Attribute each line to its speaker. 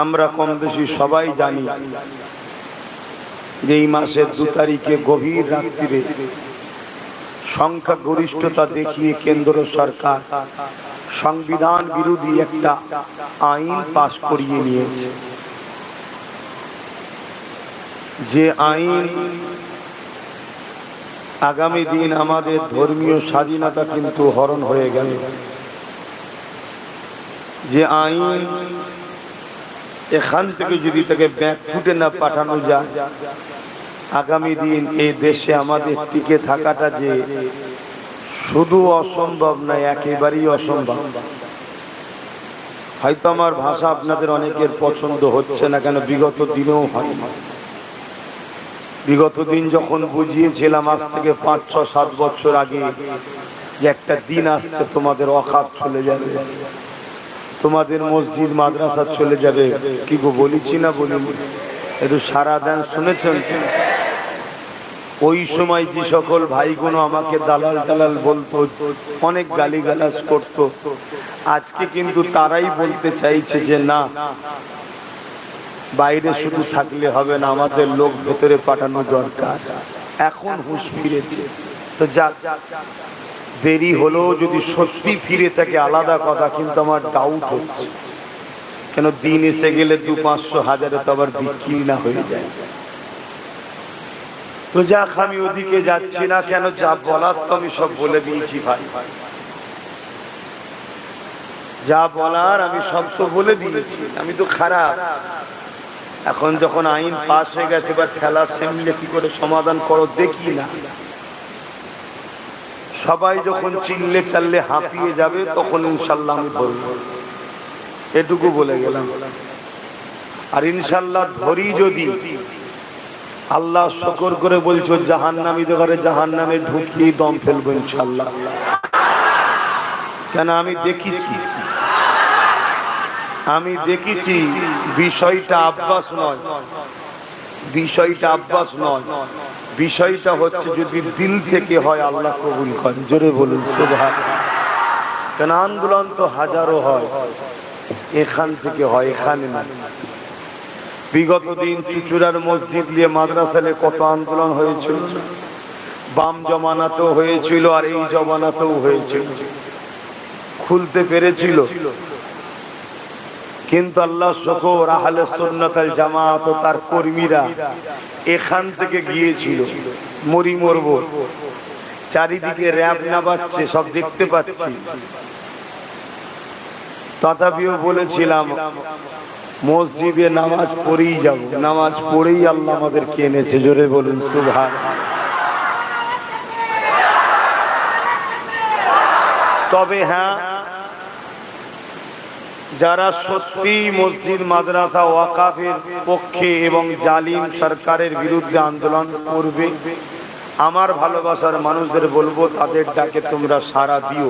Speaker 1: আমরা কম বেশি সবাই জানি যে এই মাসের 2 তারিখে গভীর রাত্রিরে সংখ্যাগরিষ্ঠতা দেখিয়ে কেন্দ্র সরকার সংবিধান বিরোধী একটা আইন পাশ করিয়ে নিয়েছে। যে আইন আগামী দিন আমাদের ধর্মীয় স্বাধীনতা কিন্তু হরণ হয়ে গেল। যে আইন এখান থেকে যদি তাকে ব্যাকফুটে না পাঠানো যায়, আগামী দিন এই দেশে আমাদের টিকে থাকাটা যে শুধু অসম্ভব নয়, একেবারেই অসম্ভব। হয়তো আমার ভাষা আপনাদের অনেকের পছন্দ হচ্ছে না, কেন বিগত দিনেও হয়। বিগত দিন যখন বুঝিয়েছিলাম আজ থেকে 5, 6, 7 বছর আগে যে একটা দিন আসছে তোমাদের অখাত চলে যাবে, তোমাদের মসজিদ মাদ্রাসা চলে যাবে, কি গো বলেছি না বলিনি? একটু সারা দেন, শুনেছেন? ওই সময় যে সকল ভাইগুলো আমাকে দালাল দালাল বলতো, অনেক গালিগালাজ করতো, আজকে কিন্তু তারাই বলতে চাইছে যে না, বাইরে শুধু থাকলে হবে না, আমাদের লোক ভেতরে পাঠানো দরকার। এখন হুঁশ ফিরেছে, তো যাক, দেরি হলো। যদি সত্যি ফিরে থাকে আলাদা কথা, কিন্তু আমার ডাউট হচ্ছে, কেন দিন এসে গেলে 200, 500, 1000 তো আবার বিক্রি না হয়ে যায়। তো যাক, আমি ওদিকে যাচ্ছি না, কেন যা বলার তো আমি সব বলে দিয়েছি ভাই, যা বলার আমি সব তো বলে দিয়েছি। আমি তো খারাপ, এখন যখন আইন পাস হয়ে গেছে, এবার খেলা সামলে কি করে সমাধান করো দেখি না। সবাই যখন চিল্লে চাললে হাঁপিয়ে যাবে, তখন ইনশাল্লাহ আমি বলবো। এটুকু বলে গেলাম। আর ইনশাল্লাহ ধরি যদি, আল্লাহ শুকর করে বলছো জাহান্নামীদের ঘরে জাহান্নামে ঢুকিয়ে দম ফেলবো ইনশাল্লাহ। কেন আমি দেখেছি বিষয়টা আব্বাস নয়, বিষয়টা হচ্ছে যদি দিল থেকে হয় আল্লাহ কবুল করে। জোরে বলুন সুবহানাল্লাহ। কেন আন্দোলন তো হাজারো হয়, এখান থেকে হয়, এখানে না। বিগত দিন চুচুড়ার মসজিদ নিয়ে মাদ্রাসালে কত আন্দোলন হয়েছিল, বাম জমানাতেও হয়েছিল আর এই জমানাতেও হয়েছিল, খুলতে পেরেছিল। কিন্তু আল্লাহ শুকর, আহলে সুন্নাত ওয়াল জামাত ও তার কর্মীরা এখান থেকে গিয়েছিল, মরব, চারিদিকে র‍্যাব নামাচ্ছে, সব দেখতে পাচ্ছি। তথাপিও বলেছিলাম মসজিদে নামাজ পড়েই যাব, নামাজ পড়েই আল্লাহ আমাদেরকে এনেছে। জোরে বলুন সুবহানাল্লাহ। তবে হ্যাঁ, যারা সত্যি মসজিদ মাদ্রাসা ওয়াকাফের পক্ষে এবং জালিম সরকারের বিরুদ্ধে আন্দোলন করবে, আমার ভালোবাসার মানুষদের বলবো তাদের ডাকে তোমরা সাড়া দিও।